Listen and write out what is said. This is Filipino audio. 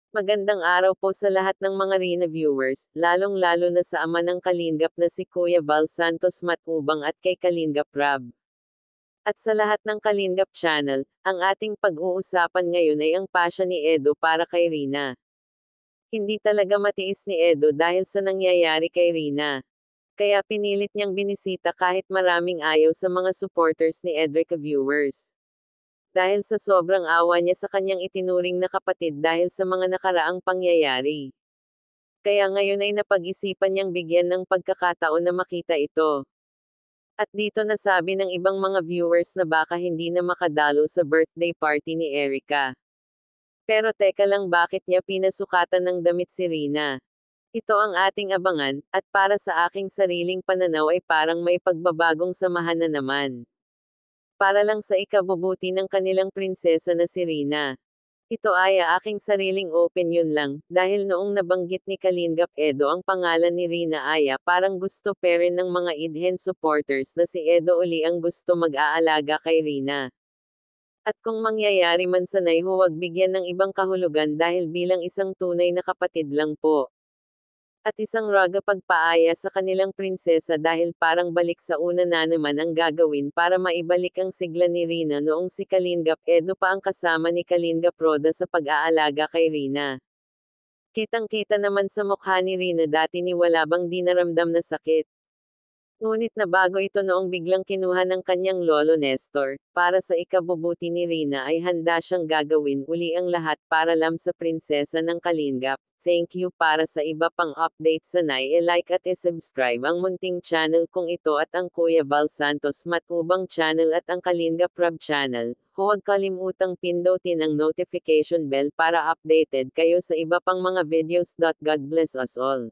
Magandang araw po sa lahat ng mga Rina viewers, lalong-lalo na sa ama ng Kalingap na si Kuya Val Santos Matubang at kay Kalingap Rab. At sa lahat ng Kalingap channel, ang ating pag-uusapan ngayon ay ang pasya ni Edo para kay Rina. Hindi talaga matiis ni Edo dahil sa nangyayari kay Rina. Kaya pinilit niyang binisita kahit maraming ayaw sa mga supporters ni Edrica viewers. Dahil sa sobrang awa niya sa kanyang itinuring na kapatid dahil sa mga nakaraang pangyayari. Kaya ngayon ay napag-isipan niyang bigyan ng pagkakataon na makita ito. At dito nasabi ng ibang mga viewers na baka hindi na makadalo sa birthday party ni Erica. Pero teka lang, bakit niya pinasukatan ng damit si Rina? Ito ang ating abangan, at para sa aking sariling pananaw ay parang may pagbabagong samahan na naman. Para lang sa ikabubuti ng kanilang prinsesa na si Rina. Ito ay aking sariling opinion lang, dahil noong nabanggit ni Kalingap Edo ang pangalan ni Rina Aya parang gusto pa rin ng mga idhen supporters na si Edo uli ang gusto mag-aalaga kay Rina. At kung mangyayari man sanay, huwag bigyan ng ibang kahulugan dahil bilang isang tunay na kapatid lang po. At isang raga pagpaaya sa kanilang prinsesa dahil parang balik sa una na naman ang gagawin para maibalik ang sigla ni Rina noong si Kalingap Edo pa ang kasama ni Kalingap Roda sa pag-aalaga kay Rina. Kitang-kita naman sa mukha ni Rina dati ni wala bang dinaramdam na sakit. Ngunit nabago ito noong biglang kinuha ng kanyang lolo Nestor, para sa ikabubuti ni Rina ay handa siyang gagawin uli ang lahat para lang sa prinsesa ng Kalingap. Thank you. Para sa iba pang update sanay like at subscribe ang munting channel kong ito at ang Kuya Val Santos Matubang channel at ang Kalingap Rab channel. Huwag kalimutang pindutin ang notification bell para updated kayo sa iba pang mga videos. God bless us all.